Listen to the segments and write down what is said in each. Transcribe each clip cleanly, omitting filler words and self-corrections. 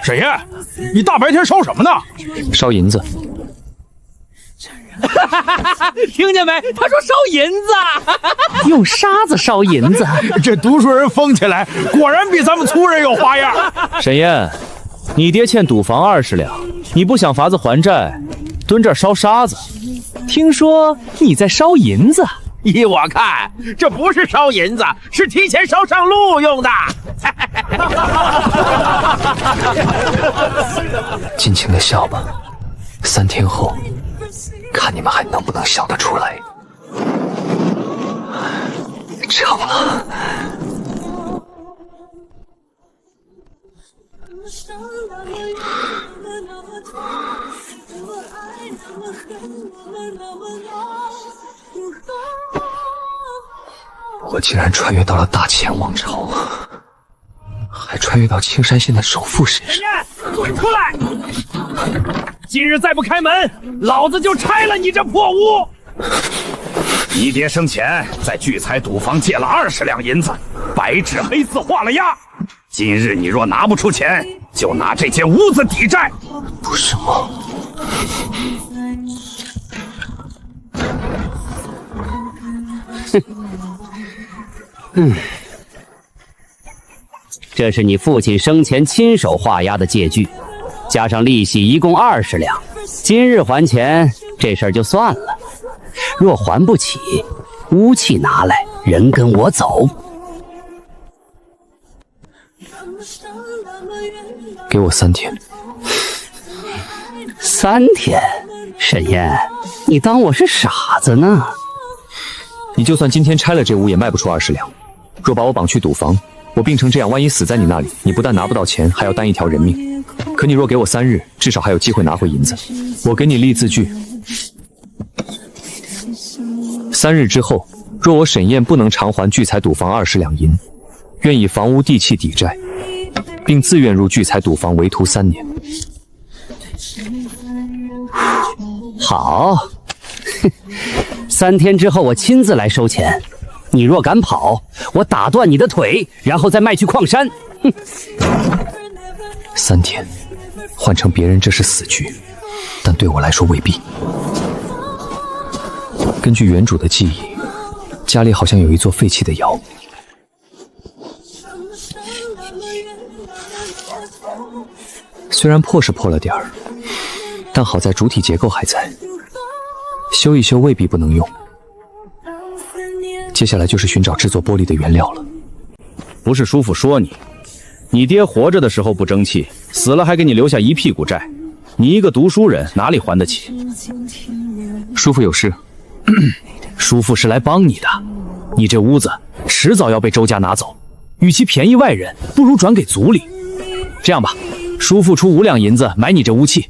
沈烨，你大白天烧什么呢？烧银子。听见没？他说烧银子，用沙子烧银子。这读书人疯起来，果然比咱们粗人有花样。沈烨，你爹欠赌房20两，你不想法子还债，蹲这儿烧沙子。听说你在烧银子。依我看，这不是烧银子，是提前烧上路用的。尽情的笑吧，3天后，看你们还能不能笑得出来。成了。我竟然穿越到了大前王朝，还穿越到青山县的首富身上。滚出来！今日再不开门，老子就拆了你这破屋！你爹生前在聚财赌坊借了20两银子，白纸黑字画了押。今日你若拿不出钱，就拿这间屋子抵债。不是梦。这是你父亲生前亲手画押的借据，加上利息一共20两。今日还钱，这事儿就算了。若还不起，屋契拿来，人跟我走。给我3天。3天？沈烨，你当我是傻子呢？你就算今天拆了这屋，也卖不出20两。若把我绑去赌房，我病成这样，万一死在你那里，你不但拿不到钱，还要担一条人命。可你若给我3日，至少还有机会拿回银子。我给你立字据，3日之后，若我沈烨不能偿还聚财赌房20两银，愿以房屋地契抵债，并自愿入聚财赌房为徒3年。好，3天之后我亲自来收钱。你若敢跑，我打断你的腿，然后再卖去矿山。哼！3天，换成别人这是死局，但对我来说未必。根据原主的记忆，家里好像有一座废弃的窑。虽然破是破了点儿，但好在主体结构还在，修一修未必不能用。接下来就是寻找制作玻璃的原料了。不是叔父说你爹活着的时候不争气，死了还给你留下一屁股债，你一个读书人哪里还得起？叔父有事。叔父是来帮你的，你这屋子迟早要被周家拿走，与其便宜外人，不如转给族里。这样吧，叔父出5两银子买你这屋契，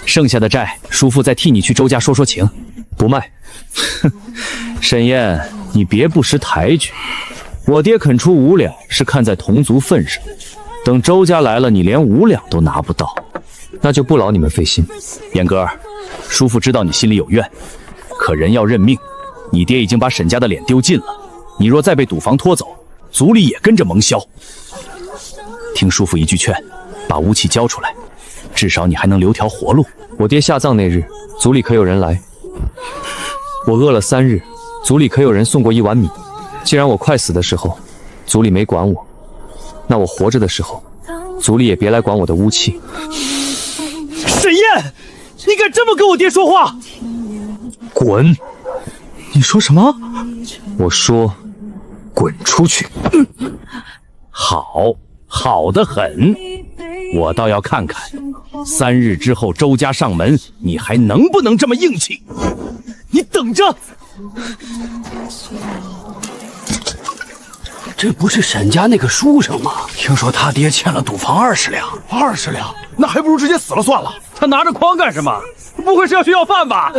剩下的债叔父再替你去周家说说情。不卖。沈烨，你别不识抬举，我爹肯出5两是看在同族份上，等周家来了，你连5两都拿不到，那就不劳你们费心。燕哥，叔父知道你心里有怨，可人要认命，你爹已经把沈家的脸丢尽了，你若再被赌房拖走，族里也跟着蒙羞。听叔父一句劝，把屋契交出来，至少你还能留条活路。我爹下葬那日，族里可有人来？我饿了3日，族里可有人送过1碗米？既然我快死的时候，族里没管我，那我活着的时候，族里也别来管我的屋契。沈烨，你敢这么跟我爹说话？滚！你说什么？我说，滚出去！好得很，我倒要看看，3日之后周家上门，你还能不能这么硬气？你等着！这不是沈家那个书生吗？听说他爹欠了赌房20两，20两，那还不如直接死了算了。他拿着筐干什么？不会是要去要饭吧？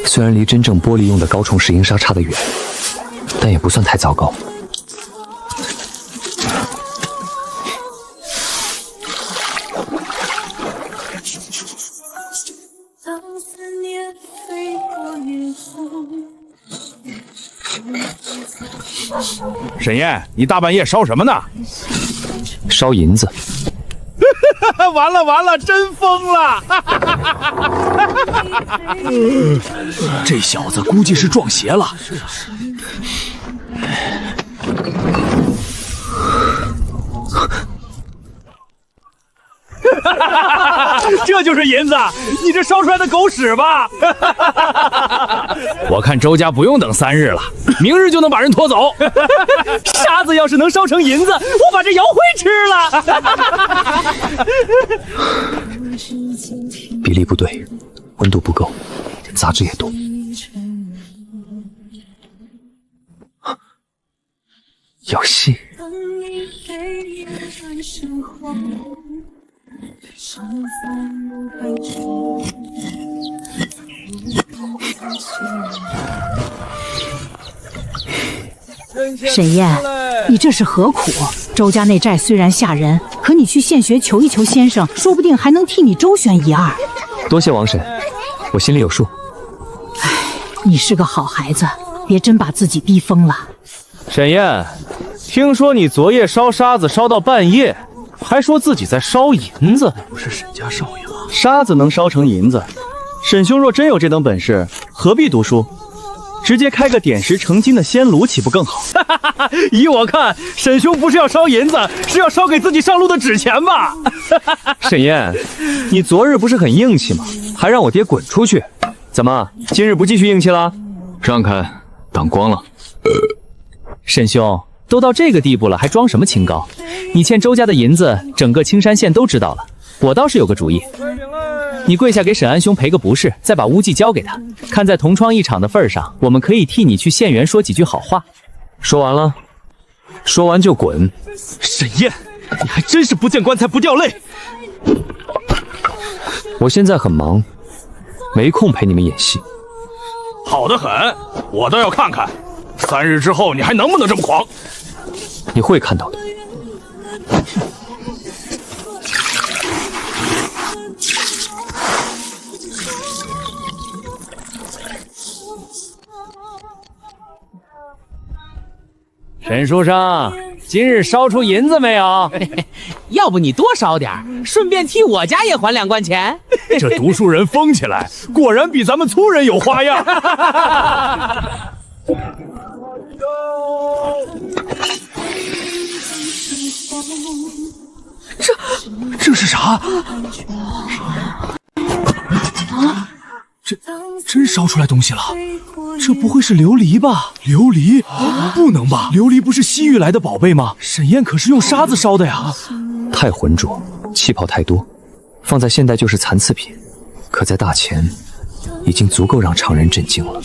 虽然离真正玻璃用的高重石英砂差得远，但也不算太糟糕。当思念飞过云后。沈燕，你大半夜烧什么呢？烧银子。完了完了，真疯了！这小子估计是撞邪了。这就是银子，你这烧出来的狗屎吧？我看周家不用等3日了，明日就能把人拖走。沙子要是能烧成银子，我把这窑灰吃了。比例不对，温度不够，杂质也多。有戏。沈燕，你这是何苦？周家那债虽然吓人，可你去现学求一求先生，说不定还能替你周旋一二。多谢王婶，我心里有数。唉，你是个好孩子，别真把自己逼疯了。沈燕，听说你昨夜烧沙子烧到半夜，还说自己在烧银子。不是沈家少爷吗？沙子能烧成银子，沈兄若真有这等本事，何必读书？直接开个点石成金的仙炉，岂不更好？依我看，沈兄不是要烧银子，是要烧给自己上路的纸钱吧？沈燕，你昨日不是很硬气吗？还让我爹滚出去，怎么今日不继续硬气了？让开，挡光了。沈兄，都到这个地步了，还装什么清高？你欠周家的银子，整个青山县都知道了。我倒是有个主意，你跪下给沈安兄赔个不是，再把乌记交给他。看在同窗一场的份上，我们可以替你去县园说几句好话。说完了，说完就滚。沈燕，你还真是不见棺材不掉泪。我现在很忙，没空陪你们演戏。好得很，我倒要看看，3日之后你还能不能这么狂？你会看到的。沈书生，今日烧出银子没有？要不你多烧点，顺便替我家也还2贯钱。这读书人疯起来，果然比咱们粗人有花样。这是啥？真烧出来东西了？这不会是琉璃吧？琉璃？不能吧？琉璃不是西域来的宝贝吗？沈燕可是用沙子烧的呀！太浑浊，气泡太多，放在现代就是残次品，可在大前已经足够让常人震惊了。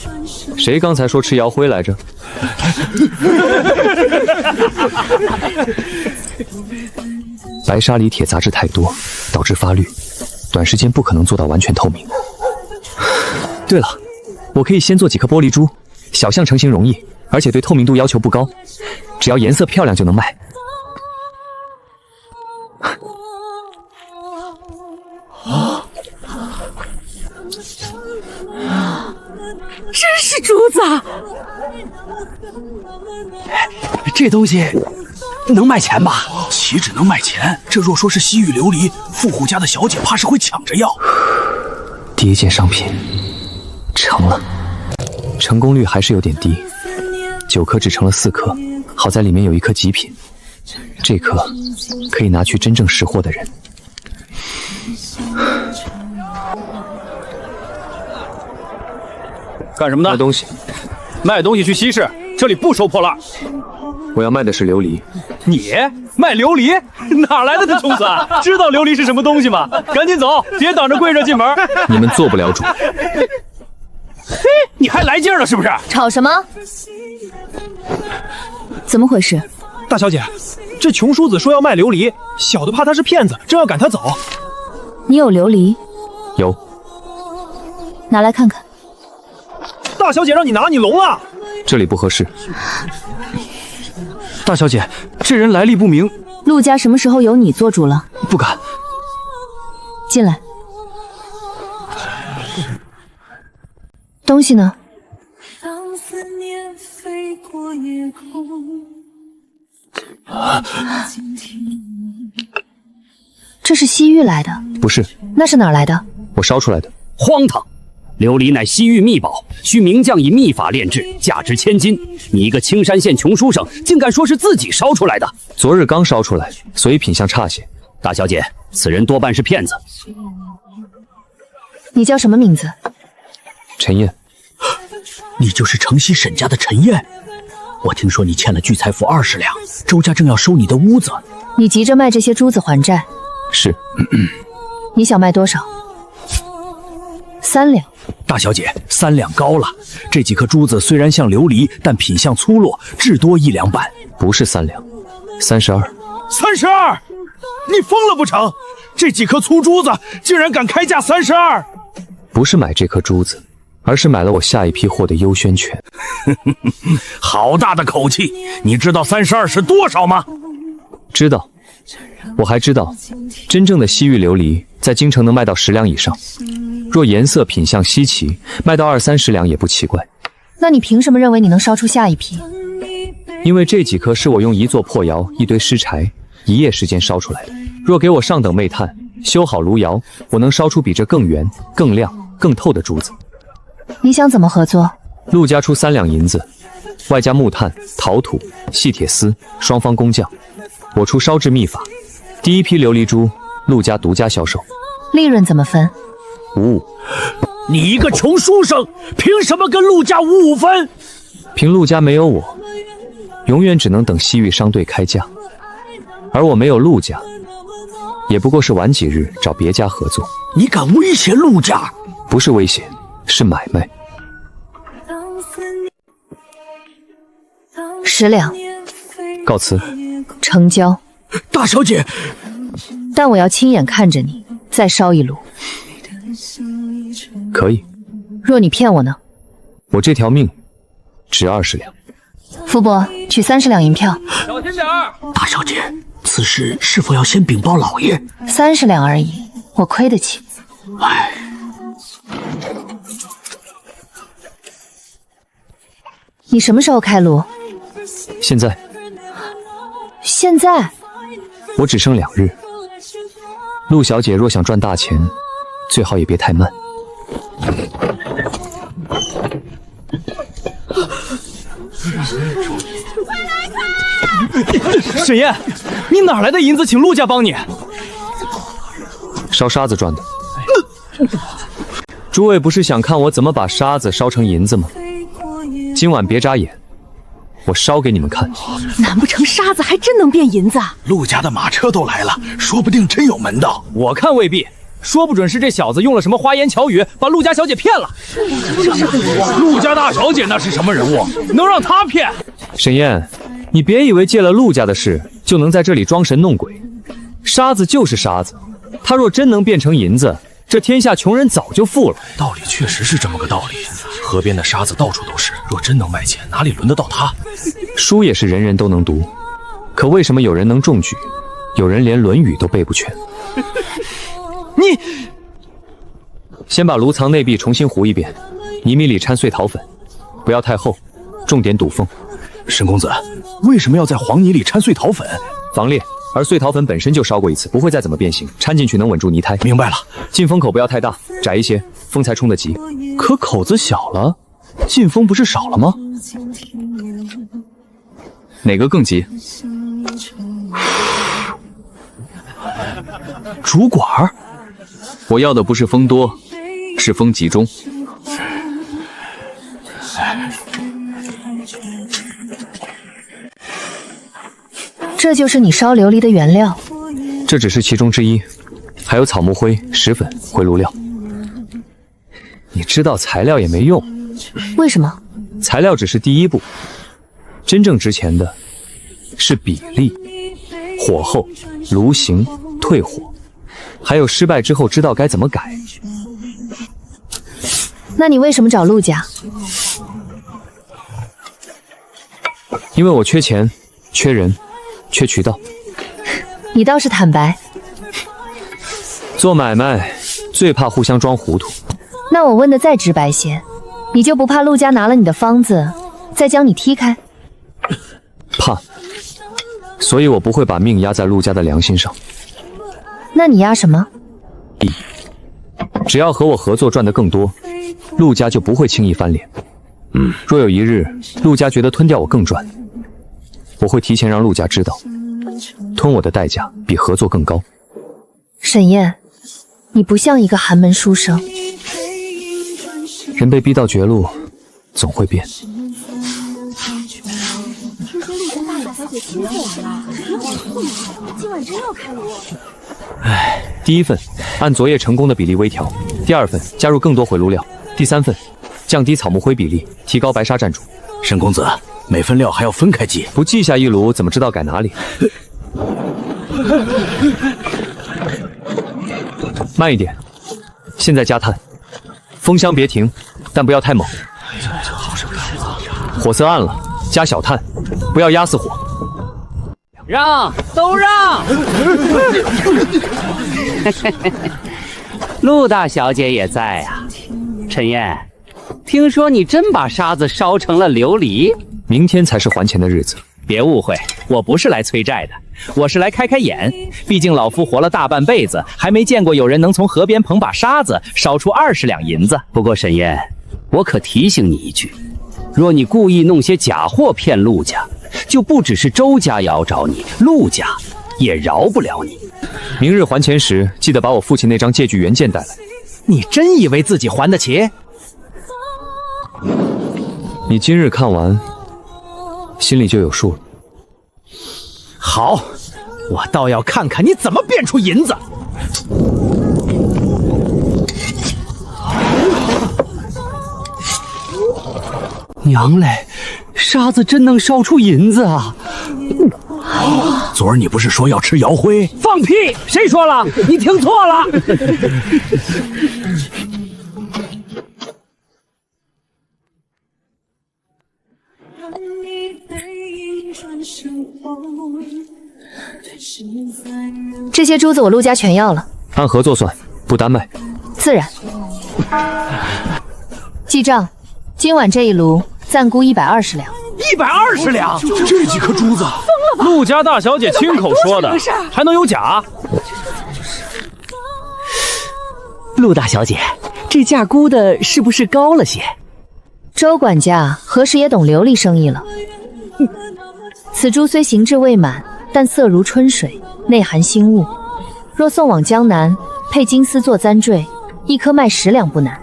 谁刚才说吃窑灰来着？白沙里铁杂质太多，导致发绿，短时间不可能做到完全透明。对了，我可以先做几颗玻璃珠，小象成型容易，而且对透明度要求不高，只要颜色漂亮就能卖。真是珠子！这东西能卖钱吧？岂止能卖钱，这若说是西域琉璃，富户家的小姐怕是会抢着要。第一件商品成了，成功率还是有点低，9颗只成了4颗，好在里面有1颗极品，这颗可以拿去真正识货的人。干什么的？卖东西。卖东西去西市，这里不收破烂。我要卖的是琉璃。你卖琉璃？哪来的这虫子啊？知道琉璃是什么东西吗？赶紧走，别挡着贵人进门。你们做不了主。你还来劲了是不是？吵什么？怎么回事？大小姐，这穷叔子说要卖琉璃，小的怕他是骗子，正要赶他走。你有琉璃？有。拿来看看。大小姐让你拿，你聋了？这里不合适。大小姐，这人来历不明。陆家什么时候由你做主了？不敢。进来。东西呢？这是西域来的？不是，那是哪儿来的？我烧出来的。荒唐！琉璃乃西域秘宝，需名匠以秘法炼制，价值千金。你一个青山县穷书生，竟敢说是自己烧出来的？昨日刚烧出来，所以品相差些。大小姐，此人多半是骗子。你叫什么名字？陈燕。你就是城西沈家的陈燕？我听说你欠了聚财府20两，周家正要收你的屋子。你急着卖这些珠子还债？是。你想卖多少？3两。大小姐，3两高了。这几颗珠子虽然像琉璃，但品相粗落，至多1两半。不是3两，32。32！你疯了不成？这几颗粗珠子竟然敢开价32！不是买这颗珠子，而是买了我下一批货的优宣权。好大的口气！你知道32是多少吗？知道。我还知道，真正的西域琉璃在京城能卖到10两以上。若颜色品相稀奇，卖到20-30两也不奇怪。那你凭什么认为你能烧出下一批？因为这几颗是我用一座破窑、一堆尸柴、1夜时间烧出来的。若给我上等煤炭，修好炉窑，我能烧出比这更圆、更亮、更透的珠子。你想怎么合作？陆家出3两银子，外加木炭、陶土、细铁丝，双方工匠。我出烧制秘法，第一批琉璃珠，陆家独家销售。利润怎么分？55。你一个穷书生，凭什么跟陆家55分？凭陆家没有我，永远只能等西域商队开价。而我没有陆家，也不过是晚几日找别家合作。你敢威胁陆家？不是威胁，是买卖。10两。告辞。成交。大小姐，但我要亲眼看着你再烧一炉。可以。若你骗我呢？我这条命值20两。傅伯，取30两银票。小心点儿！大小姐，此事是否要先禀报老爷？30两而已，我亏得起。唉。你什么时候开炉？现在。现在？我只剩2日。陆小姐若想赚大钱，最好也别太慢。沈燕，你哪来的银子请陆家帮你？烧沙子赚的。诸位不是想看我怎么把沙子烧成银子吗？今晚别眨眼，我烧给你们看。难不成沙子还真能变银子？陆家的马车都来了，说不定真有门道。我看未必，说不准是这小子用了什么花言巧语，把陆家小姐骗了。陆家大小姐那是什么人物？能让她骗？沈燕，你别以为借了陆家的事就能在这里装神弄鬼。沙子就是沙子，它若真能变成银子，这天下穷人早就富了。道理确实是这么个道理。河边的沙子到处都是，若真能卖钱，哪里轮得到他？书也是人人都能读，可为什么有人能中举，有人连《论语》都背不全？你先把炉藏内壁重新糊一遍，泥米里掺碎桃粉，不要太厚，重点堵缝。沈公子，为什么要在黄泥里掺碎桃粉？防裂。而碎桃粉本身就烧过一次，不会再怎么变形，掺进去能稳住泥胎。明白了。进风口不要太大，窄一些，风才冲得急。可口子小了，进风不是少了吗？哪个更急？主管，我要的不是风多，是风集中。这就是你烧琉璃的原料？这只是其中之一，还有草木灰、石粉、回炉料。你知道材料也没用。为什么？材料只是第一步，真正值钱的是比例、火候、炉型、退火，还有失败之后知道该怎么改。那你为什么找陆家？因为我缺钱、缺人、缺渠道。你倒是坦白。做买卖最怕互相装糊涂。那我问的再直白些，你就不怕陆家拿了你的方子，再将你踢开。怕，所以我不会把命压在陆家的良心上。那你压什么？只要和我合作赚得更多，陆家就不会轻易翻脸。若有一日陆家觉得吞掉我更赚，我会提前让陆家知道，吞我的代价比合作更高。沈燕，你不像一个寒门书生。人被逼到绝路，总会变。听说陆家大小姐亲自来了，今晚真要开锣。第一份按昨夜成功的比例微调，第二份加入更多回炉料，第三份降低草木灰比例，提高白沙占主。沈公子，每份料还要分开记，不记下一炉，怎么知道改哪里？慢一点，现在加炭，风箱别停，但不要太猛。火色暗了，加小炭，不要压死火。让，都让！陆大小姐也在啊。陈燕，听说你真把沙子烧成了琉璃？明天才是还钱的日子。别误会，我不是来催债的，我是来开开眼。毕竟老夫活了大半辈子，还没见过有人能从河边捧把沙子烧出20两银子。不过沈燕，我可提醒你一句，若你故意弄些假货骗陆家，就不只是周家要找你，陆家也饶不了你。明日还钱时，记得把我父亲那张借据原件带来。你真以为自己还得起？你今日看完，心里就有数了。好，我倒要看看你怎么变出银子。娘嘞，沙子真能烧出银子啊！昨儿你不是说要吃窑灰？放屁！谁说了？你听错了。这些珠子我陆家全要了，按合作算，不单卖。自然。记账，今晚这一炉暂估120两。120两？就这几颗珠子？陆家大小姐亲口说的，还能有假？陆大小姐，这价估的是不是高了些？周管家何时也懂琉璃生意了？此珠虽形制未满，但色如春水，内含星雾。若送往江南，配金丝做簪坠，一颗卖10两不难。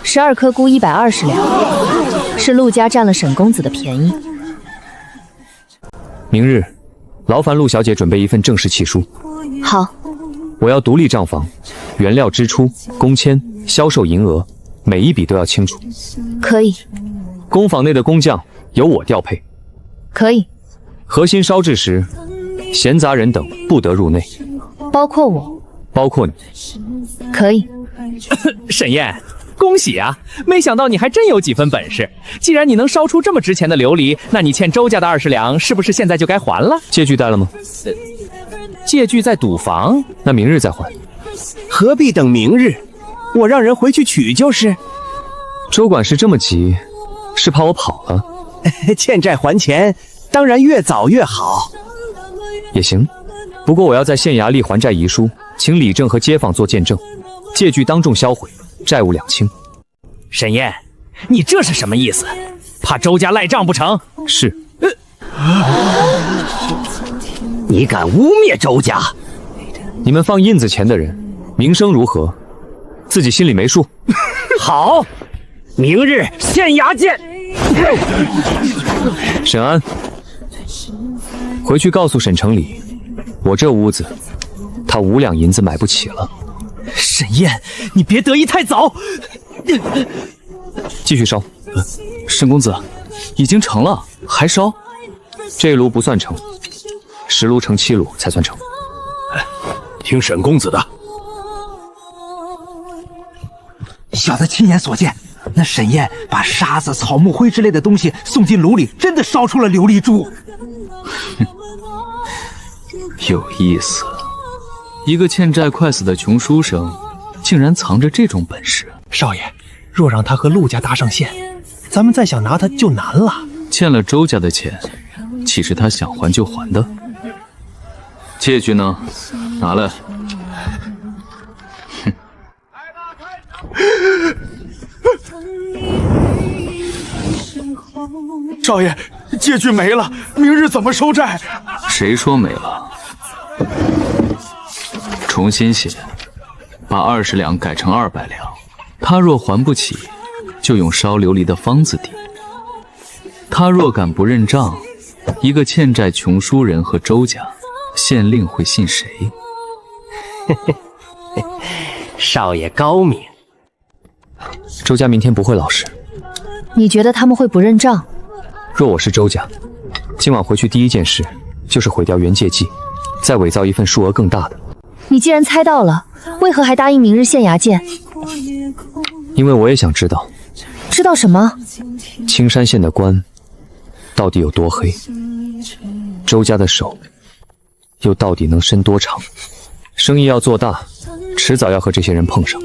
12颗估120两，是陆家占了沈公子的便宜。明日，劳烦陆小姐准备一份正式契书。好，我要独立账房，原料支出、工签、销售银额，每一笔都要清楚。可以。工坊内的工匠由我调配。可以。核心烧制时，闲杂人等不得入内。包括我。包括你。可以。沈燕，恭喜啊！没想到你还真有几分本事。既然你能烧出这么值钱的琉璃，那你欠周家的20两，是不是现在就该还了？借据带了吗？借据在赌房，那明日再还。何必等明日？我让人回去取就是。周管事这么急，是怕我跑了？欠债还钱，当然越早越好。也行，不过我要在县衙立还债遗书，请里正和街坊做见证，借据当众销毁，债务两清。沈燕，你这是什么意思？怕周家赖账不成？是。你敢污蔑周家？你们放印子钱的人，名声如何，自己心里没数。好，明日县衙见。沈安，回去告诉沈城里，我这屋子，他5两银子买不起了。沈燕，你别得意太早。继续烧。沈公子，已经成了，还烧？这炉不算成，10炉乘7炉才算成。听沈公子的。小的亲眼所见，那沈燕把沙子、草木灰之类的东西送进炉里，真的烧出了琉璃珠。有意思，一个欠债快死的穷书生，竟然藏着这种本事。少爷，若让他和陆家搭上线，咱们再想拿他就难了。欠了周家的钱，岂是他想还就还的？借据呢？拿来。少爷，借据没了，明日怎么收债？谁说没了？重新写，把20两改成200两。他若还不起，就用烧琉璃的方子抵。他若敢不认账，一个欠债穷书人和周家，县令会信谁？少爷高明。周家明天不会老实。你觉得他们会不认账？若我是周家，今晚回去第一件事就是毁掉原借记，再伪造一份数额更大的。你既然猜到了，为何还答应明日县衙见？因为我也想知道。知道什么？青山县的官到底有多黑？周家的手又到底能伸多长？生意要做大，迟早要和这些人碰上。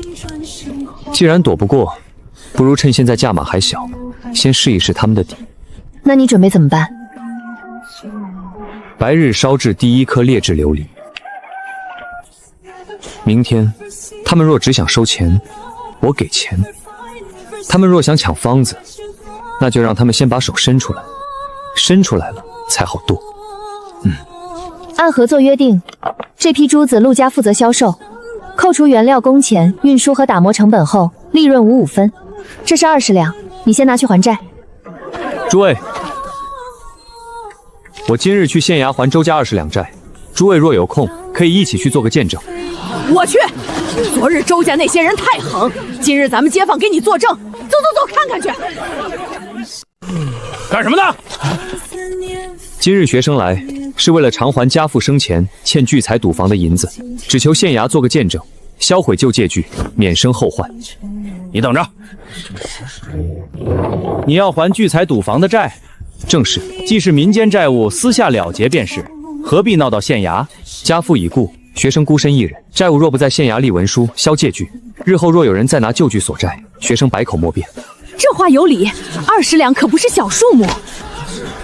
既然躲不过，不如趁现在价码还小，先试一试他们的底。那你准备怎么办？白日烧制第1颗劣质琉璃。明天，他们若只想收钱，我给钱；他们若想抢方子，那就让他们先把手伸出来，伸出来了才好剁。按合作约定，这批珠子陆家负责销售，扣除原料工钱、运输和打磨成本后，利润55分。这是20两，你先拿去还债。诸位，我今日去县衙还周家20两债，诸位若有空，可以一起去做个见证。我去！昨日周家那些人太横，今日咱们街坊给你作证，走，看看去。干什么的？今日学生来是为了偿还家父生前欠聚财赌房的银子，只求县衙做个见证，销毁旧借据，免生后患。你等着。你要还聚财赌房的债？正是。既是民间债务，私下了结便是，何必闹到县衙？家父已故，学生孤身一人，债务若不在县衙立文书销借据，日后若有人再拿旧据索债，学生百口莫辩。这话有理，20两可不是小数目。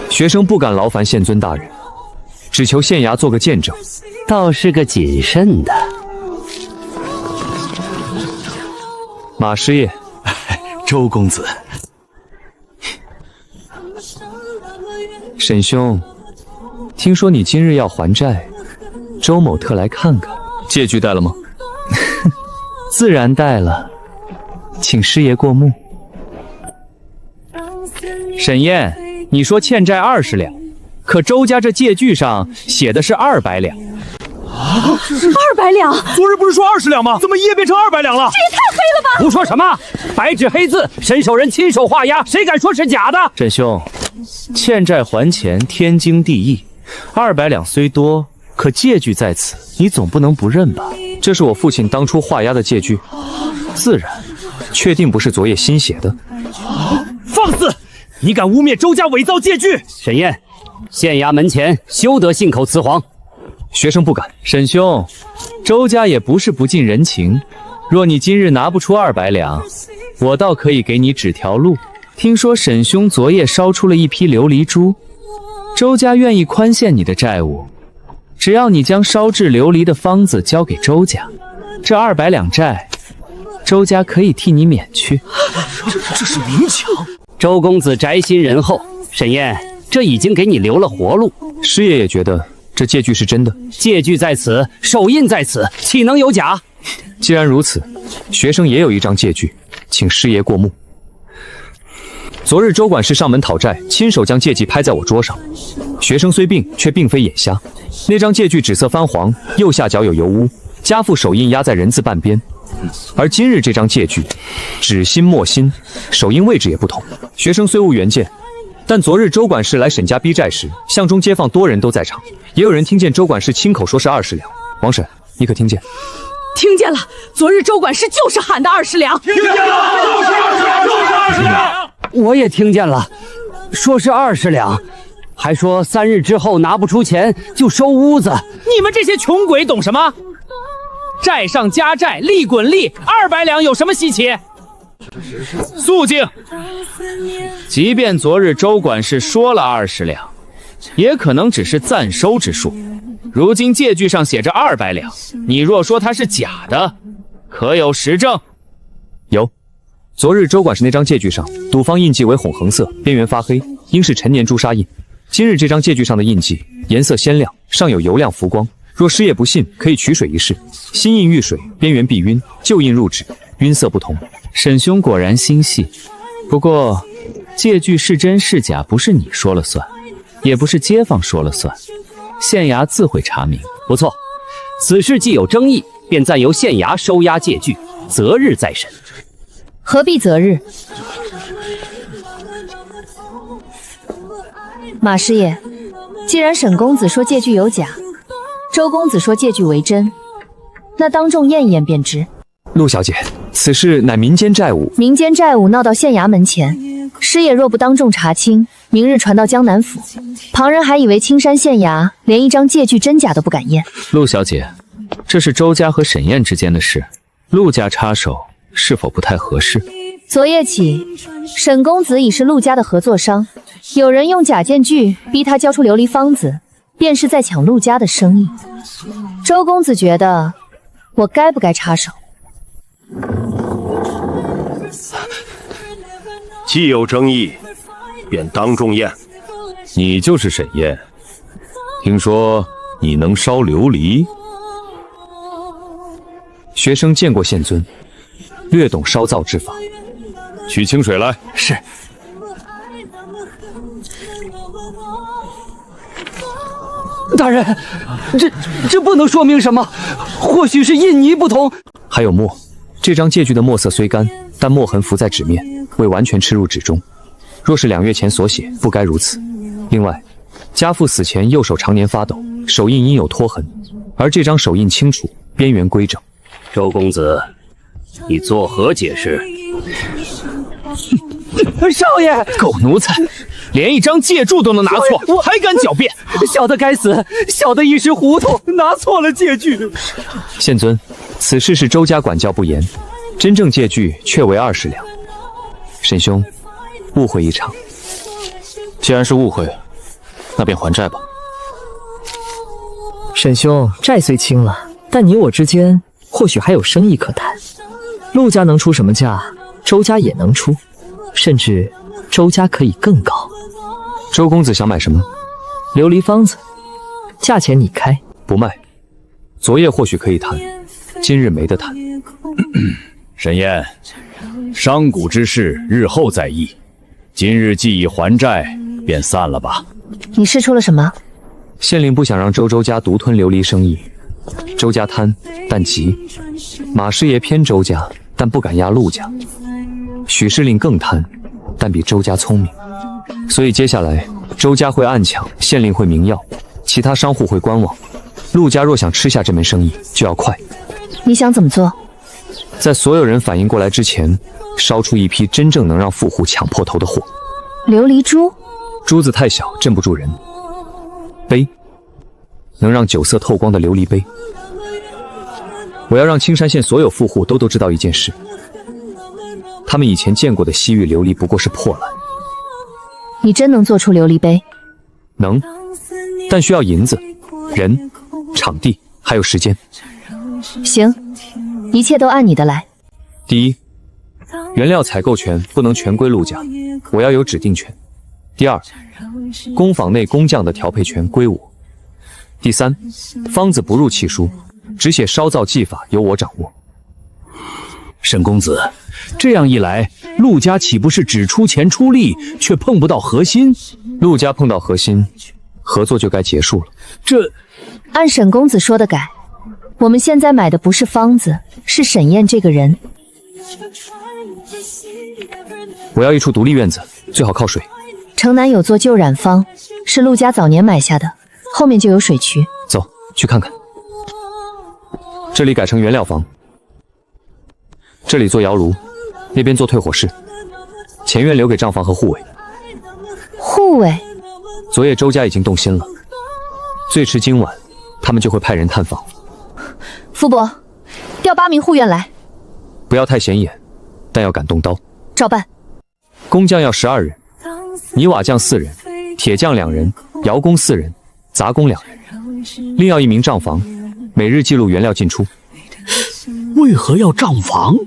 学生不敢劳烦县尊大人，只求县衙做个见证。倒是个谨慎的。马师爷，周公子，沈兄，听说你今日要还债，周某特来看看。借据带了吗？自然带了，请师爷过目。沈燕，你说欠债20两，可周家这借据上写的是200两。200两？昨日不是说20两吗？怎么一夜变成200两了？这也太黑了吧！胡说什么？白纸黑字，申手人亲手画押，谁敢说是假的？沈兄，欠债还钱天经地义，200两虽多，可借据在此，你总不能不认吧？这是我父亲当初画押的借据，自然，确定不是昨夜新写的。放肆！你敢污蔑周家伪造借据？沈燕，县衙门前休得信口雌黄。学生不敢。沈兄，周家也不是不近人情，若你今日拿不出200两，我倒可以给你指条路。听说沈兄昨夜烧出了一批琉璃珠，周家愿意宽限你的债务，只要你将烧制琉璃的方子交给周家，这200两债，周家可以替你免去。这是明抢。周公子宅心仁厚，沈燕，这已经给你留了活路。师爷也觉得这借据是真的，借据在此，手印在此，岂能有假？既然如此，学生也有一张借据，请师爷过目。昨日周管事上门讨债，亲手将借据拍在我桌上。学生虽病，却并非眼瞎。那张借据纸色泛黄，右下角有油污，家父手印压在人字半边。而今日这张借据，纸心墨心，手印位置也不同。学生虽无原件，但昨日周管事来沈家逼债时，巷中街坊多人都在场，也有人听见周管事亲口说是20两。王婶，你可听见？听见了，昨日周管事就是喊的20两。听见了，就是20两。我也听见了，说是20两，还说3日之后拿不出钱就收屋子。你们这些穷鬼懂什么？债上加债，利滚利，200两有什么稀奇？肃静！即便昨日周管事说了20两，也可能只是暂收之数。如今借据上写着200两，你若说它是假的，可有实证？有。昨日周管事那张借据上，赌方印记为红横色，边缘发黑，应是陈年朱砂印。今日这张借据上的印记颜色鲜亮，上有油亮浮光。若师爷不信，可以取水一试。新印遇水，边缘必晕；旧印入纸，晕色不同。沈兄果然心细。不过，借据是真是假，不是你说了算，也不是街坊说了算，县衙自会查明。不错，此事既有争议，便暂由县衙收押借据，择日再审。何必择日？马师爷，既然沈公子说借据有假，周公子说借据为真，那当众验一验便知。陆小姐，此事乃民间债务，民间债务闹到县衙门前，师爷若不当众查清，明日传到江南府，旁人还以为青山县衙连一张借据真假都不敢验。陆小姐，这是周家和沈燕之间的事，陆家插手是否不太合适？昨夜起，沈公子已是陆家的合作商，有人用假借据逼他交出琉璃方子，便是在抢陆家的生意。周公子觉得我该不该插手？既有争议，便当众验。你就是沈燕，听说你能烧琉璃？学生见过县尊，略懂烧造之法。取清水来。是。大人，这不能说明什么，或许是印泥不同。还有墨，这张借据的墨色虽干，但墨痕浮在纸面，未完全吃入纸中。若是2月前所写，不该如此。另外，家父死前右手常年发抖，手印应有脱痕，而这张手印清楚，边缘规整。周公子，你作何解释？少爷，狗奴才，连一张借注都能拿错，还敢狡辩！小的该死，小的一时糊涂，拿错了借据。县尊，此事是周家管教不严，真正借据却为20两。沈兄，误会一场。既然是误会，那便还债吧。沈兄，债虽清了，但你我之间或许还有生意可谈。陆家能出什么价，周家也能出，甚至周家可以更高。周公子想买什么？琉璃方子，价钱你开。不卖。昨夜或许可以谈，今日没得谈。沈燕，商贾之事日后再议，今日既已还债，便散了吧。你是出了什么？县令不想让周家独吞琉璃生意。周家贪，但急；马师爷偏周家，但不敢压陆家。许氏令更贪，但比周家聪明。所以接下来，周家会暗抢，县令会明要，其他商户会观望。陆家若想吃下这门生意，就要快。你想怎么做？在所有人反应过来之前，烧出一批真正能让富户抢破头的货。琉璃珠？珠子太小，镇不住人。杯，能让酒色透光的琉璃杯。我要让青山县所有富户都知道一件事：他们以前见过的西域琉璃不过是破烂。你真能做出琉璃杯？能，但需要银子、人、场地还有时间。行，一切都按你的来。第一，原料采购权不能全归陆家，我要有指定权。第二，工坊内工匠的调配权归我。第三，方子不入契书，只写烧造技法由我掌握。沈公子，这样一来，陆家岂不是只出钱出力，却碰不到核心？陆家碰到核心，合作就该结束了。这，按沈公子说的改。我们现在买的不是方子，是沈燕这个人。我要一处独立院子，最好靠水。城南有座旧染坊，是陆家早年买下的，后面就有水渠。走，去看看。这里改成原料房，这里做窑炉，那边做退火室，前院留给账房和护卫。护卫？昨夜周家已经动心了，最迟今晚，他们就会派人探访。傅伯，调8名护院来。不要太显眼，但要敢动刀。照办。工匠要12人，泥瓦匠4人，铁匠2人，窑工4人，杂工2人，另要1名账房，每日记录原料进出。为何要账房？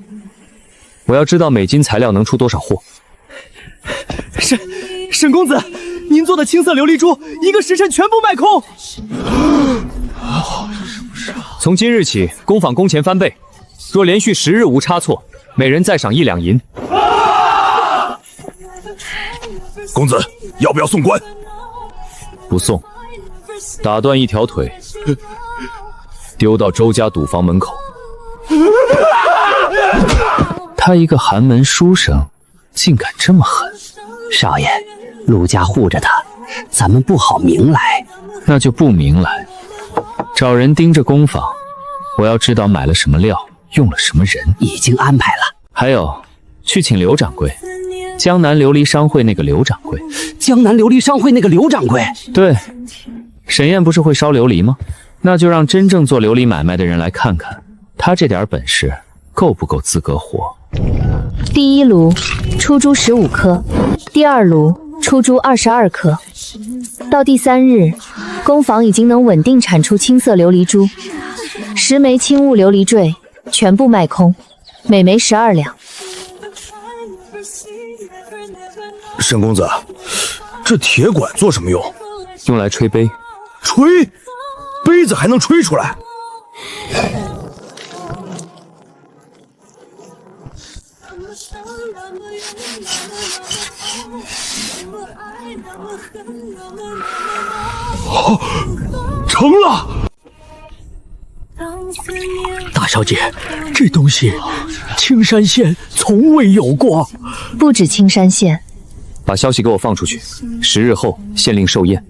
我要知道每斤材料能出多少货。沈公子，您做的青色琉璃珠1个时辰全部卖空。从今日起，工坊工钱翻倍，若连续10日无差错，每人再赏1两银。公子，要不要送官？不送，打断1条腿，丢到周家赌坊门口。他一个寒门书生，竟敢这么狠！少爷，陆家护着他，咱们不好明来。那就不明来，找人盯着工坊，我要知道买了什么料，用了什么人。已经安排了。还有，去请刘掌柜，江南琉璃商会那个刘掌柜。江南琉璃商会那个刘掌柜？对，沈燕不是会烧琉璃吗？那就让真正做琉璃买卖的人来看看，他这点本事够不够资格活。第1炉出珠15颗，第2炉出珠22颗。到第3日，工坊已经能稳定产出青色琉璃珠，10枚青雾琉璃坠全部卖空，每枚12两。沈公子，这铁管做什么用？用来吹杯。吹？杯子还能吹出来？哦，成了！大小姐，这东西青山县从未有过。不止青山县。把消息给我放出去，10日后县令寿宴，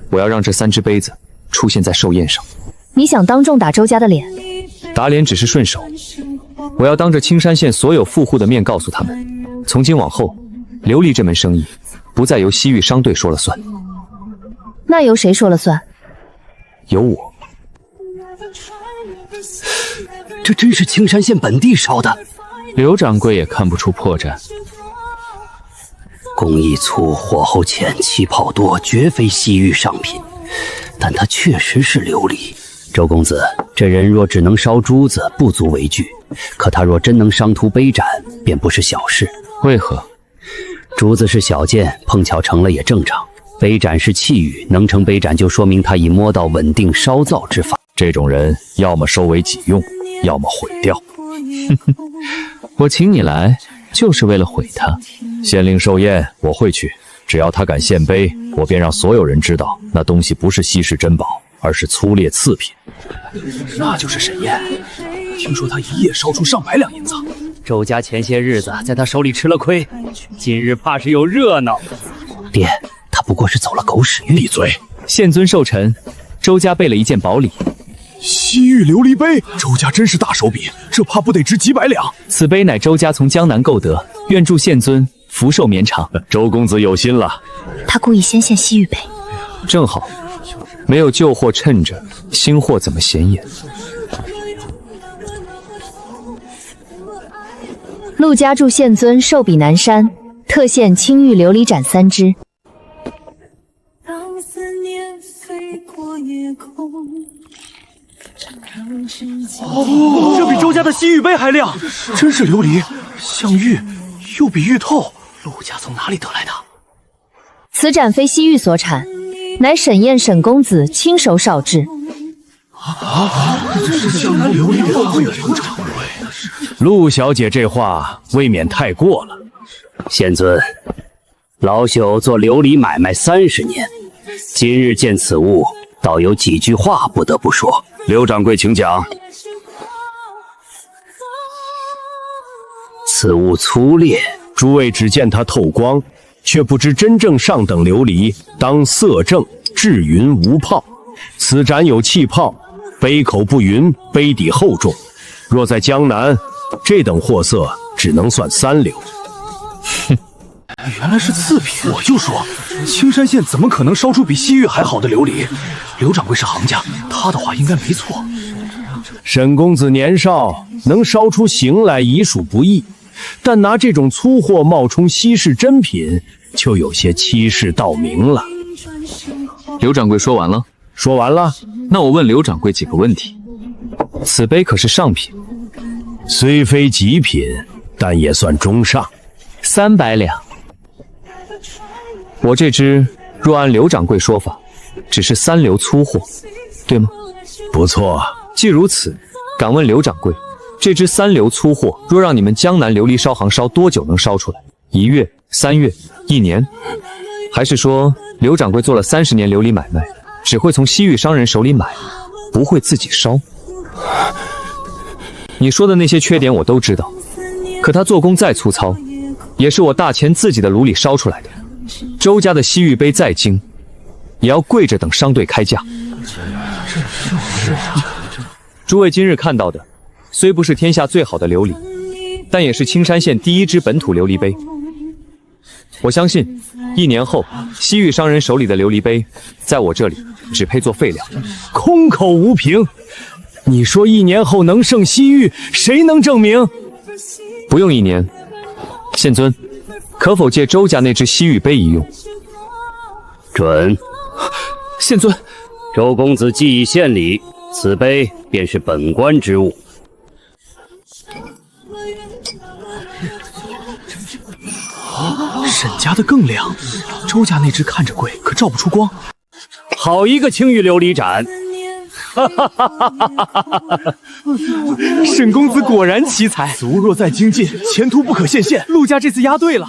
我要让这3只杯子出现在寿宴上。你想当众打周家的脸？打脸只是顺手，我要当着青山县所有富户的面告诉他们，从今往后，琉璃这门生意不再由西域商队说了算。那由谁说了算？由我。这真是青山县本地烧的。刘掌柜也看不出破绽。工艺粗，火候浅，气泡多，绝非西域商品，但它确实是琉璃。周公子，这人若只能烧珠子，不足为惧；可他若真能商图杯盏，便不是小事。为何？珠子是小件，碰巧成了也正常。杯盏是器皿，能成杯盏，就说明他已摸到稳定烧造之法。这种人，要么收为己用，要么毁掉。我请你来，就是为了毁他。县令寿宴，我会去。只要他敢献杯，我便让所有人知道，那东西不是稀世珍宝，而是粗劣次品。那就是沈燕，听说他一夜烧出上百两银子。周家前些日子在他手里吃了亏，今日怕是有热闹。爹，他不过是走了狗屎运。闭嘴！县尊寿辰，周家备了一件宝礼。西域琉璃杯，周家真是大手笔，这怕不得值几百两。此杯乃周家从江南购得，愿祝县尊福寿绵长。周公子有心了。他故意先献西域杯，正好，没有旧货趁着，新货怎么显眼？陆家祝县尊寿比南山，特献青玉琉璃盏3只。哦，这比周家的西域杯还亮，真是琉璃，像玉，又比玉透。陆家从哪里得来的？此盏非西域所产，乃沈燕沈公子亲手烧制。这是江南琉璃会会刘掌柜。陆小姐这话未免太过了。县尊，老朽做琉璃买卖30年，今日见此物，倒有几句话不得不说。刘掌柜，请讲。此物粗劣，诸位只见它透光，却不知真正上等琉璃当色正，至匀无泡。此盏有气泡，杯口不匀，杯底厚重。若在江南，这等货色只能算3流。哼，原来是次品。我就说，青山县怎么可能烧出比西域还好的琉璃？刘掌柜是行家，他的话应该没错。沈公子年少，能烧出形来已属不易。但拿这种粗货冒充稀世珍品，就有些欺世盗名了。刘掌柜说完了？说完了。那我问刘掌柜几个问题。此杯可是上品，虽非极品，但也算中上，300两。我这只若按刘掌柜说法，只是3流粗货，对吗？不错。既如此，敢问刘掌柜，这只3流粗货，若让你们江南琉璃烧行烧多久能烧出来？1月、3月、1年？还是说刘掌柜做了30年琉璃买卖，只会从西域商人手里买，不会自己烧？你说的那些缺点我都知道，可它做工再粗糙，也是我大钱自己的炉里烧出来的。周家的西域杯再精，也要跪着等商队开价。诸位今日看到的，虽不是天下最好的琉璃，但也是青山县第一只本土琉璃杯。我相信1年后，西域商人手里的琉璃杯，在我这里只配做废料。空口无凭。你说1年后能胜西域，谁能证明？不用1年。县尊，可否借周家那只西域杯一用？准。县尊，周公子既已献礼，此杯便是本官之物。沈家的更亮，周家那只看着贵，可照不出光。好一个青玉琉璃盏！沈公子果然奇才，此物若再精进，前途不可限限。陆家这次押对了。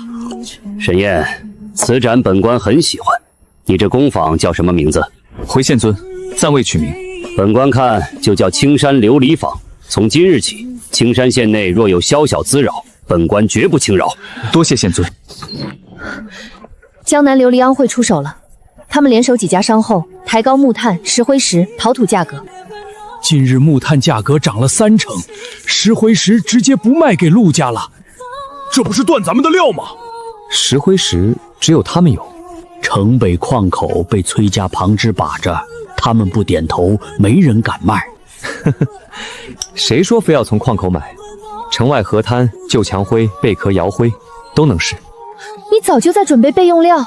沈燕，此盏本官很喜欢。你这工坊叫什么名字？回县尊，暂未取名。本官看就叫青山琉璃坊。从今日起，青山县内若有宵小滋扰，本官绝不轻饶。多谢县尊。江南琉璃庵会出手了，他们联手几家商后，抬高木炭、石灰石、陶土价格。近日木炭价格涨了30%，石灰石直接不卖给陆家了。这不是断咱们的料吗？石灰石只有他们有，城北矿口被崔家旁支把着，他们不点头，没人敢卖。谁说非要从矿口买？城外河滩、旧墙灰、贝壳窑灰都能是。你早就在准备备用料。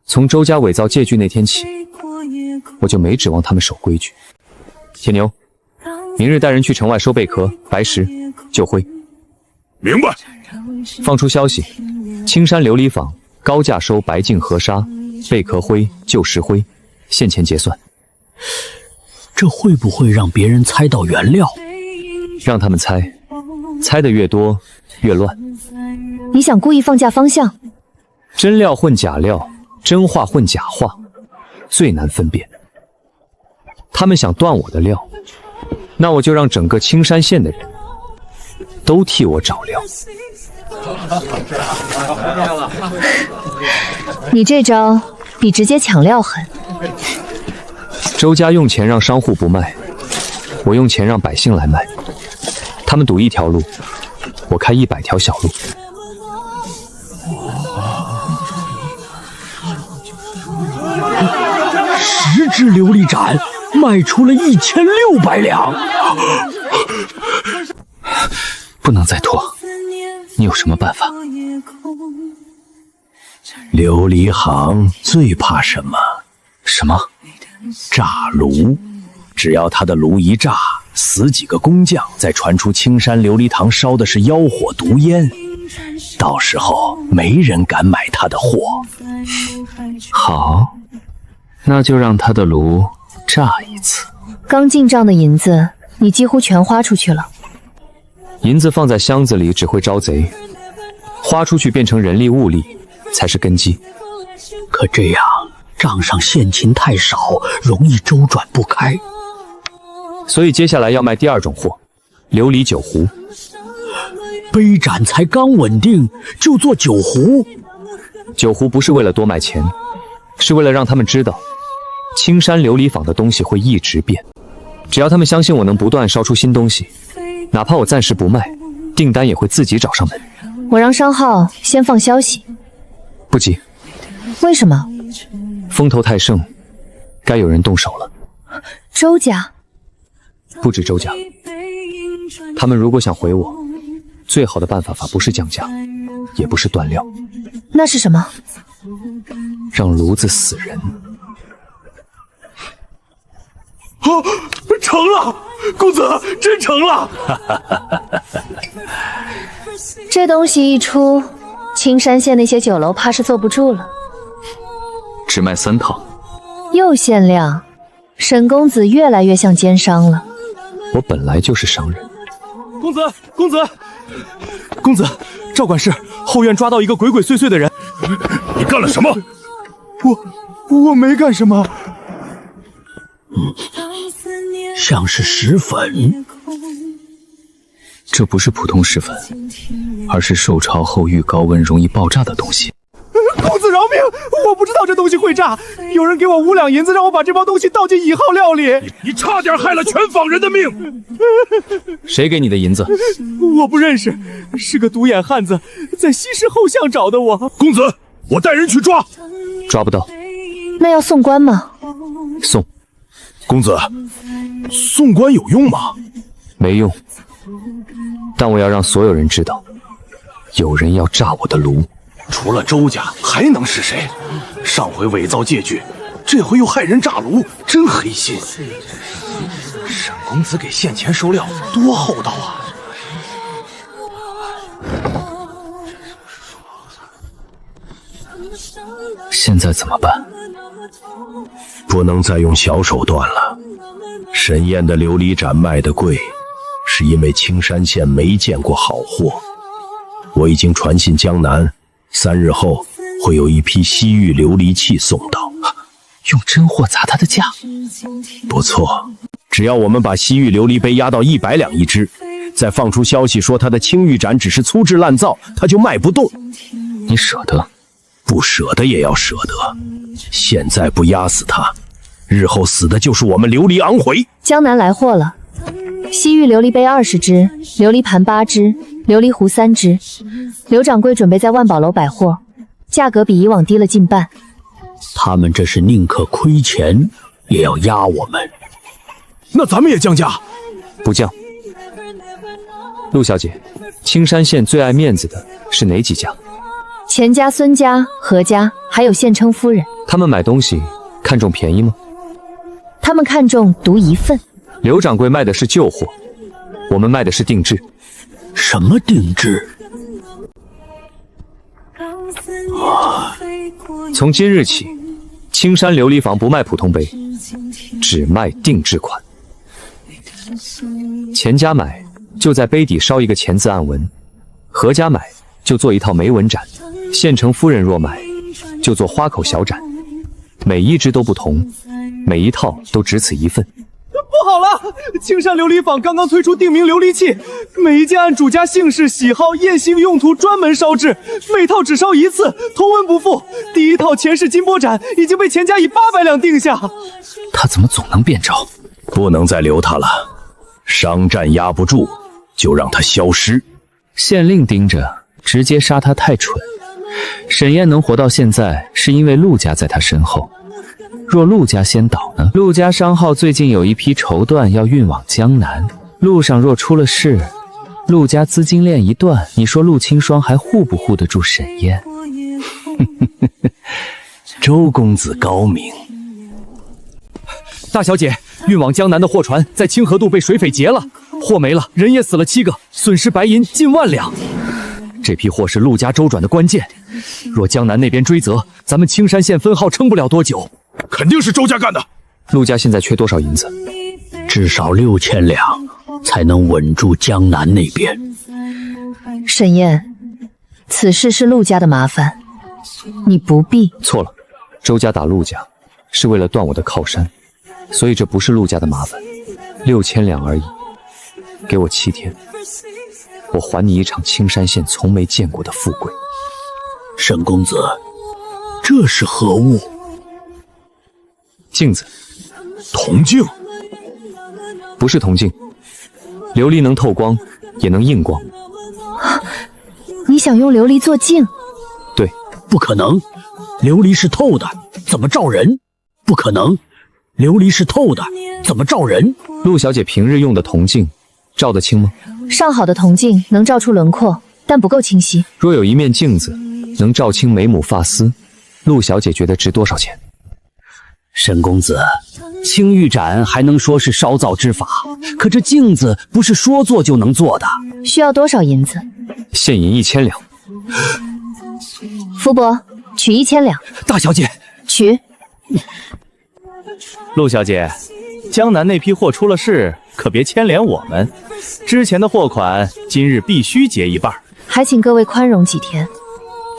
从周家伪造借据那天起，我就没指望他们守规矩。铁牛，明日带人去城外收贝壳、白石、旧灰。明白。放出消息，青山琉璃坊高价收白净河沙、贝壳灰、旧石灰，现钱结算。这会不会让别人猜到原料？让他们猜，猜得越多越乱。你想故意放假方向？真料混假料，真话混假话，最难分辨。他们想断我的料，那我就让整个青山县的人都替我找料。你这招比直接抢料狠。周家用钱让商户不卖，我用钱让百姓来卖。他们堵1条路，我开100条小路。10只琉璃盏卖出了1600两，不能再拖。你有什么办法？琉璃行最怕什么？什么？炸炉。只要他的炉一炸，死几个工匠，再传出青山琉璃堂烧的是妖火毒烟，到时候没人敢买他的货。好，那就让他的炉炸一次。刚进账的银子，你几乎全花出去了。银子放在箱子里只会招贼，花出去变成人力物力才是根基。可这样账上现金太少，容易周转不开。所以接下来要卖第2种货，琉璃酒壶。杯盏才刚稳定，就做酒壶。酒壶不是为了多卖钱，是为了让他们知道，青山琉璃坊的东西会一直变。只要他们相信我能不断烧出新东西，哪怕我暂时不卖，订单也会自己找上门。我让商号先放消息。不急。为什么？风头太盛，该有人动手了。周家？不止周家，他们如果想毁我，最好的办法不是降价，也不是断料，那是什么？让炉子死人。哦，成了，公子真成了！这东西一出，青山县那些酒楼怕是坐不住了。只卖3套，又限量，沈公子越来越像奸商了。我本来就是商人。公子，公子，公子，赵管事，后院抓到一个鬼鬼祟祟的人。你干了什么？我没干什么。像是石粉。这不是普通石粉，而是受潮后遇高温容易爆炸的东西。公子饶命！我不知道这东西会炸，有人给我5两银子，让我把这包东西倒进1号料理。你差点害了全坊人的命！谁给你的银子？我不认识，是个独眼汉子，在西市后巷找的我。公子，我带人去抓。抓不到。那要送官吗？送。公子，送官有用吗？没用。但我要让所有人知道，有人要炸我的炉。除了周家，还能是谁？上回伪造借据，这回又害人炸炉，真黑心。沈公子给县钱收料，多厚道啊！现在怎么办？不能再用小手段了。沈燕的琉璃盏卖得贵，是因为青山县没见过好货。我已经传信江南，3日后会有一批西域琉璃器送到。用真货砸他的价？不错，只要我们把西域琉璃杯压到100两一只，再放出消息说他的青玉盏只是粗制滥造，他就卖不动。你舍得？不舍得也要舍得。现在不压死他，日后死的就是我们琉璃昂回。江南来货了，西域琉璃杯20只，琉璃盘8只，琉璃壶3只。刘掌柜准备在万宝楼摆货，价格比以往低了近半。他们这是宁可亏钱也要压我们。那咱们也降价？不降。陆小姐，青山县最爱面子的是哪几家？钱家、孙家、何家，还有县称夫人。他们买东西看重便宜吗？他们看重独一份。刘掌柜卖的是旧货，我们卖的是定制。什么定制？从今日起，青山琉璃坊不卖普通杯，只卖定制款。钱家买就在杯底烧一个钱字暗纹，何家买就做一套梅纹盏，县城夫人若买就做花口小盏，每一只都不同，每一套都只此一份。不好了！青山琉璃坊刚刚推出定名琉璃器，每一件按主家姓氏、喜好、宴席用途专门烧制，每套只烧1次，同文不复。第1套钱氏金波盏已经被钱家以800两定下。他怎么总能变招？不能再留他了，商战压不住，就让他消失。县令盯着，直接杀他太蠢。沈燕能活到现在，是因为陆家在他身后。若陆家先倒呢？陆家商号最近有一批绸缎要运往江南，路上若出了事，陆家资金链一断，你说陆清霜还护不护得住沈燕？周公子高明。大小姐，运往江南的货船在清河渡被水匪劫了，货没了，人也死了7个，损失白银近1万两。这批货是陆家周转的关键，若江南那边追责，咱们青山县分号撑不了多久。肯定是周家干的。陆家现在缺多少银子？至少6000两，才能稳住江南那边。沈燕，此事是陆家的麻烦，你不必。错了，周家打陆家是为了断我的靠山，所以这不是陆家的麻烦，6000两而已。给我7天，我还你一场青山县从没见过的富贵。沈公子，这是何物？镜子。铜镜？不是铜镜，琉璃能透光，也能映光。你想用琉璃做镜？对。不可能，琉璃是透的，怎么照人？不可能，琉璃是透的，怎么照人？陆小姐平日用的铜镜，照得清吗？上好的铜镜能照出轮廓，但不够清晰。若有一面镜子能照清眉目发丝，陆小姐觉得值多少钱？沈公子，青玉盏还能说是烧造之法，可这镜子不是说做就能做的。需要多少银子？现银1000两。福伯，取1000两。大小姐，取。陆小姐，江南那批货出了事，可别牵连我们。之前的货款，今日必须结一半。还请各位宽容几天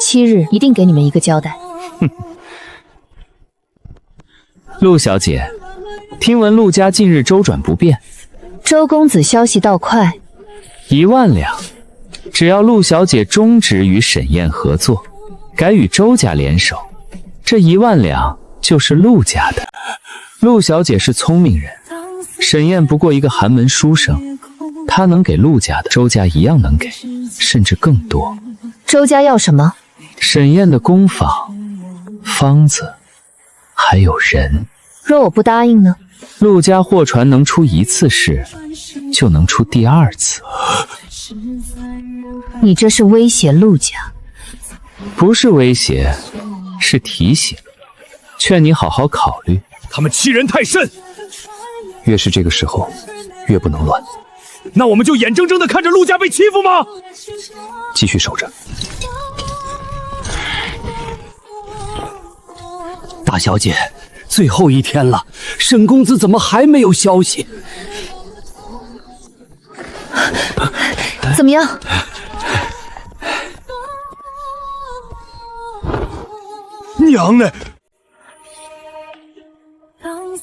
，7日一定给你们一个交代。陆小姐，听闻陆家近日周转不便，周公子消息倒快，1万两。只要陆小姐终止与沈燕合作，改与周家联手，这1万两就是陆家的。陆小姐是聪明人，沈燕不过一个寒门书生，她能给陆家的，周家一样能给，甚至更多。周家要什么？沈燕的工坊、方子，还有人。若我不答应呢？陆家货船能出1次事，就能出第2次。你这是威胁陆家？不是威胁，是提醒，劝你好好考虑。他们欺人太甚，越是这个时候，越不能乱。那我们就眼睁睁地看着陆家被欺负吗？继续守着。大小姐，最后一天了，沈公子怎么还没有消息？怎么样？娘呢？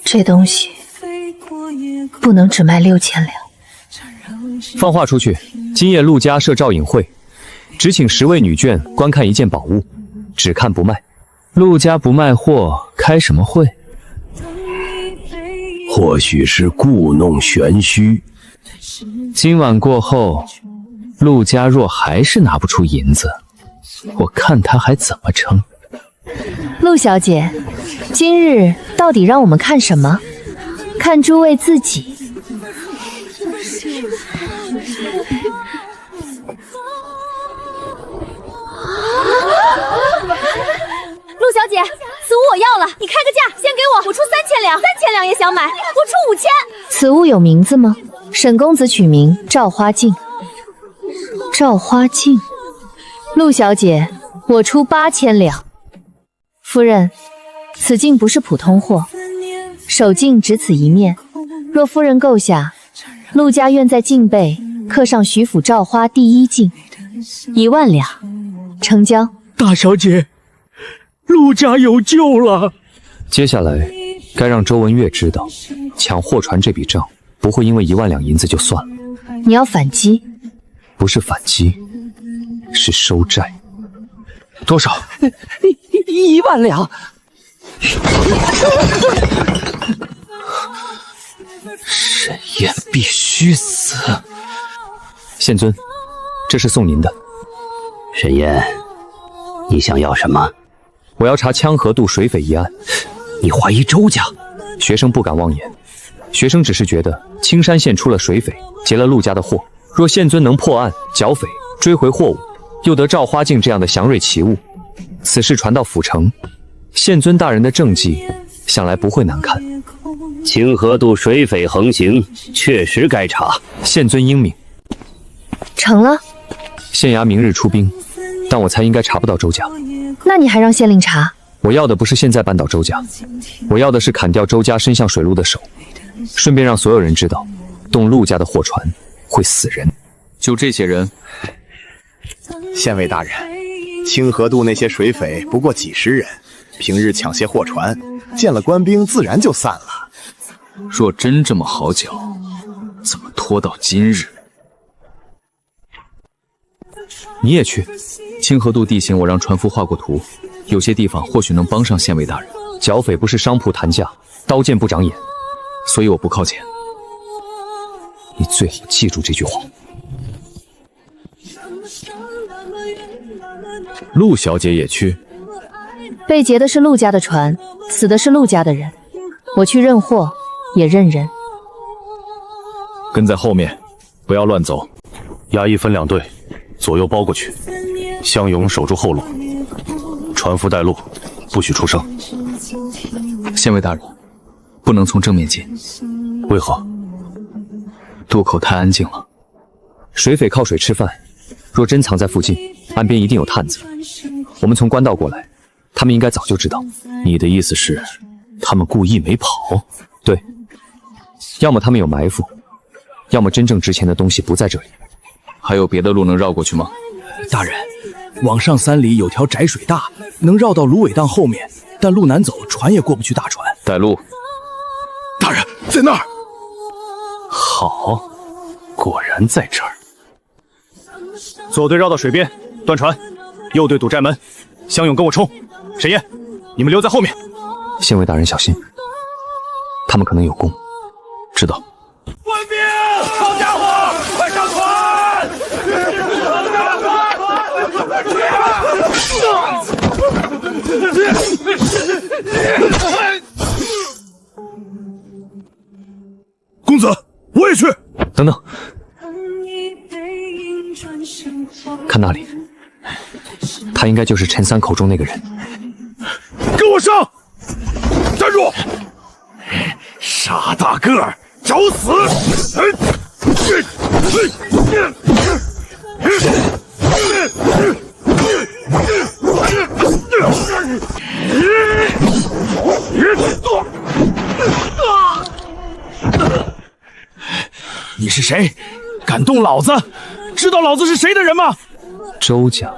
这东西不能只卖6000两。放话出去，今夜陆家设照引会，只请10位女眷观看一件宝物，只看不卖。陆家不卖货，开什么会？或许是故弄玄虚。今晚过后，陆家若还是拿不出银子，我看他还怎么撑。陆小姐，今日到底让我们看什么？看诸位自己。陆小姐，此物我要了，你开个价，先给我，我出3000两，3000两也想买，我出5000。此物有名字吗？沈公子取名照花镜。照花镜，陆小姐，我出8000两。夫人，此镜不是普通货，手镜只此一面。若夫人购下，陆家愿在镜背刻上徐府照花第一镜，1万两，成交。大小姐，陆家有救了。接下来该让周文月知道，抢货船这笔账不会因为1万两银子就算了。你要反击？不是反击，是收债。多少？1万两。沈燕必须死。县尊，这是送您的。沈燕，你想要什么？我要查羌河渡水匪一案。你怀疑周家？学生不敢妄言，学生只是觉得青山县出了水匪，劫了陆家的货。若县尊能破案剿匪，追回货物，又得照花镜这样的祥瑞奇物，此事传到府城，县尊大人的政绩想来不会难看。清河渡水匪横行，确实该查。县尊英明。成了。县衙明日出兵，但我猜应该查不到周家。那你还让县令查？我要的不是现在扳倒周家，我要的是砍掉周家伸向水路的手，顺便让所有人知道，动陆家的货船会死人。就这些人。县尉大人，清河渡那些水匪不过几十人，平日抢些货船，见了官兵自然就散了。若真这么好搅，怎么拖到今日？你也去。清河渡地形我让船夫画过图，有些地方或许能帮上县尉大人。剿匪不是商铺谈价，刀剑不长眼，所以我不靠前。你最好记住这句话。陆小姐也去？被劫的是陆家的船，死的是陆家的人，我去认货也认人。跟在后面。不要乱走，衙役分2队，左右包过去。向勇守住后路，船夫带路，不许出声。县尉大人，不能从正面进。为何？渡口太安静了。水匪靠水吃饭，若真藏在附近，岸边一定有探子。我们从官道过来，他们应该早就知道。你的意思是，他们故意没跑？对，要么他们有埋伏，要么真正值钱的东西不在这里。还有别的路能绕过去吗？大人，往上3里有条窄水大，能绕到芦苇荡后面，但路难走，船也过不去大船。带路。大人，在那儿。好，果然在这儿。左队绕到水边，断船；右队堵寨门。向勇跟我冲，沈燕，你们留在后面。县尉大人小心，他们可能有功。知道。官兵，好家伙，快上船！公子，我也去。等等，看那里，他应该就是陈三口中那个人。跟我上！站住！傻大个儿，找死！你是谁？敢动老子？知道老子是谁的人吗？周家，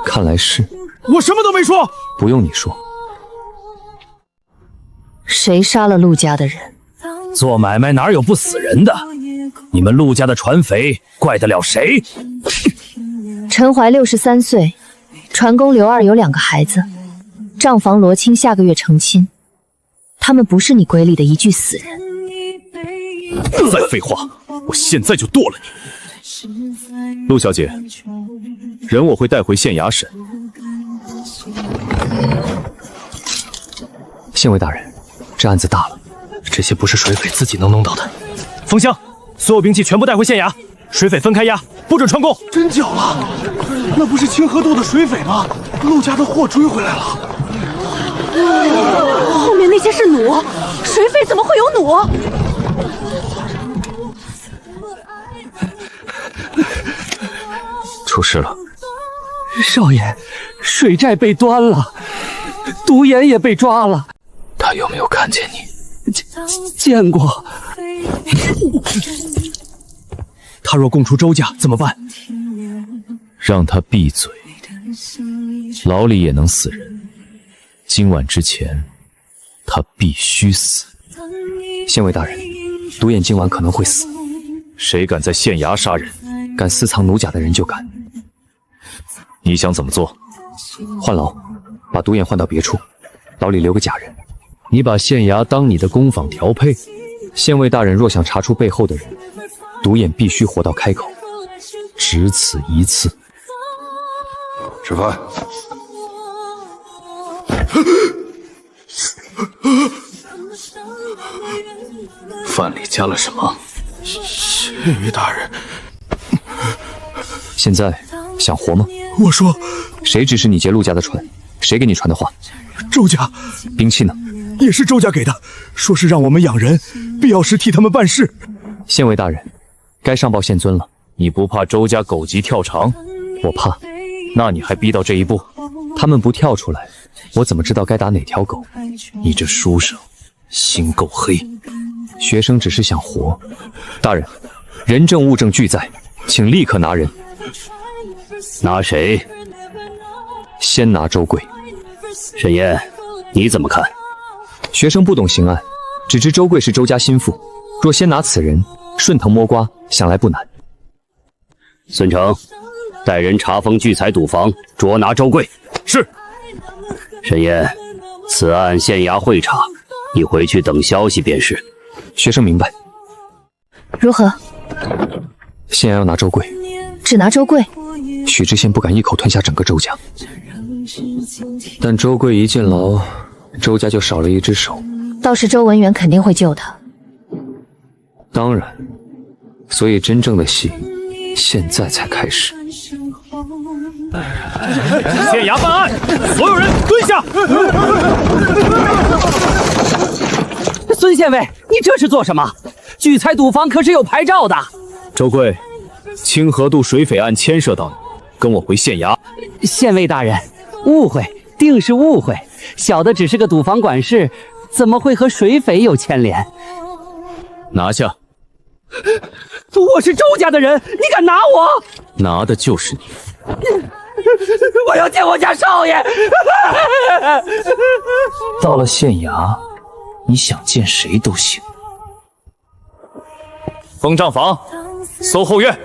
看来是。我什么都没说。不用你说。谁杀了陆家的人？做买卖哪有不死人的？你们陆家的船匪怪得了谁？陈怀63岁，船工刘二有2个孩子，账房罗青下个月成亲。他们不是你闺里的一具死人。再废话，我现在就剁了你。陆小姐，人我会带回县衙审。县尉大人，这案子大了，这些不是水匪自己能弄到的。封箱，所有兵器全部带回县衙，水匪分开押，不准串供。真巧了，那不是清河渡的水匪吗？陆家的货追回来了。后面那些是弩，水匪怎么会有弩？出事了。少爷，水寨被端了，独眼也被抓了。他有没有看见你？见过。他若供出周家怎么办？让他闭嘴，牢里也能死人。今晚之前，他必须死。县尉大人，独眼今晚可能会死。谁敢在县衙杀人？敢私藏弩甲的人就敢。你想怎么做？换牢，把独眼换到别处，牢里留个假人。你把县衙当你的工坊调配？县尉大人若想查出背后的人，独眼必须活到开口，只此一次。吃饭。饭里加了什么？县尉大人，现在想活吗？我说，谁指使你劫陆家的船？谁给你传的话？周家。兵器呢？也是周家给的，说是让我们养人，必要时替他们办事。县尉大人，该上报县尊了。你不怕周家狗急跳墙？我怕。那你还逼到这一步？他们不跳出来，我怎么知道该打哪条狗？你这书生心够黑。学生只是想活。大人，人证物证俱在，请立刻拿人。拿谁？先拿周贵。沈燕，你怎么看？学生不懂刑案，只知周贵是周家心腹。若先拿此人，顺藤摸瓜，想来不难。孙成，带人查封聚财赌坊，捉拿周贵。是。沈燕，此案县衙会查，你回去等消息便是。学生明白。如何？县衙要拿周贵，只拿周贵。许知县不敢一口吞下整个周家，但周贵一进牢，周家就少了一只手。倒是周文远肯定会救他。当然，所以真正的戏现在才开始。县衙办案，所有人蹲下！孙县尉，你这是做什么？聚财赌坊可是有牌照的。周贵，清河渡水匪案牵涉到你，跟我回县衙。县尉大人，误会，定是误会。小的只是个赌坊管事，怎么会和水匪有牵连？拿下！我是周家的人，你敢拿我？拿的就是你。我要见我家少爷。到了县衙，你想见谁都行。封账房，搜后院。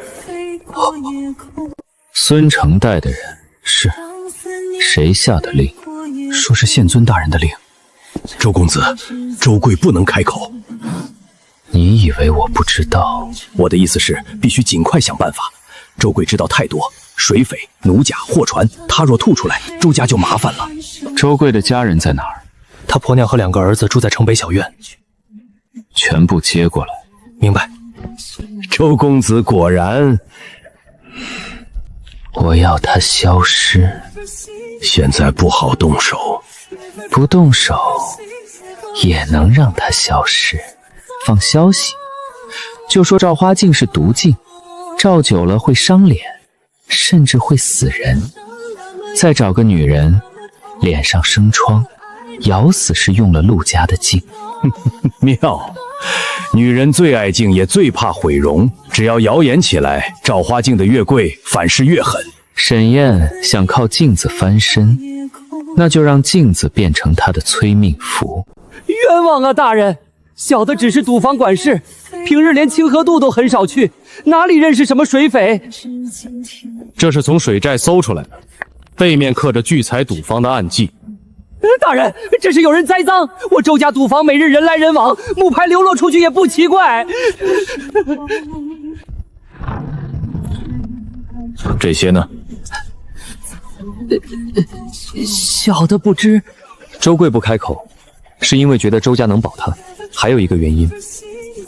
孙成带的人是谁下的令？说是县尊大人的令。周公子，周贵不能开口。你以为我不知道？我的意思是，必须尽快想办法。周贵知道太多，水匪、奴甲、货船，他若吐出来，周家就麻烦了。周贵的家人在哪儿？他婆娘和2个儿子住在城北小院，全部接过来。明白。周公子果然，我要他消失。现在不好动手，不动手也能让他消失。放消息，就说赵花镜是毒镜，照久了会伤脸，甚至会死人。再找个女人，脸上生疮，咬死是用了陆家的镜。妙，女人最爱镜，也最怕毁容。只要谣言起来，赵花镜的越贵，反噬越狠。沈燕想靠镜子翻身，那就让镜子变成她的催命符。冤枉啊，大人！小的只是赌坊管事，平日连清河渡都很少去，哪里认识什么水匪？这是从水寨搜出来的，背面刻着聚财赌坊的暗记。大人，这是有人栽赃！我周家赌坊每日人来人往，木牌流落出去也不奇怪。这些呢？小的不知。周贵不开口，是因为觉得周家能保他。还有一个原因，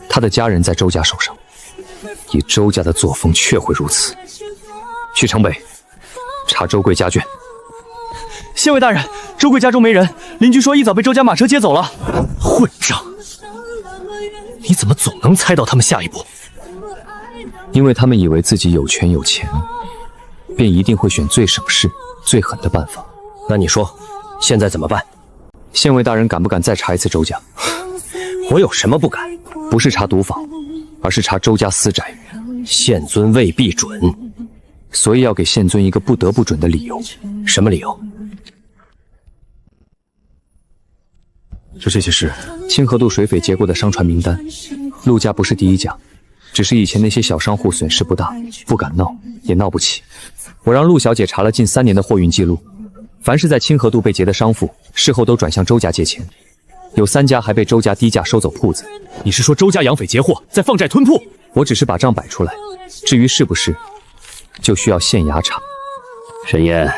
他的家人在周家手上，以周家的作风确会如此。去城北查周贵家眷。县尉大人，周贵家中没人，邻居说一早被周家马车接走了。混账！你怎么总能猜到他们下一步？因为他们以为自己有权有钱，便一定会选最省事、最狠的办法。那你说，现在怎么办？县尉大人敢不敢再查一次周家？我有什么不敢？不是查赌坊，而是查周家私宅。县尊未必准，所以要给县尊一个不得不准的理由。什么理由？就这些事，清河渡水匪劫过的商船名单，陆家不是第一家，只是以前那些小商户损失不大，不敢闹，也闹不起。我让陆小姐查了近3年的货运记录，凡是在清河渡被劫的商妇，事后都转向周家借钱。有3家还被周家低价收走铺子。你是说周家养匪劫货，在放债吞铺？我只是把账摆出来，至于是不是，就需要县衙查。沈燕，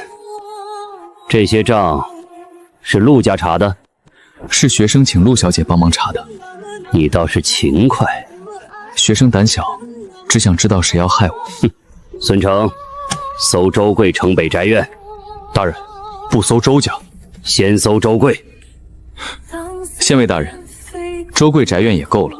这些账是陆家查的？是学生请陆小姐帮忙查的。你倒是勤快。学生胆小，只想知道谁要害我。哼，孙成，搜周贵城北宅院。大人，不搜周家，先搜周贵。县尉大人，周贵宅院也够了，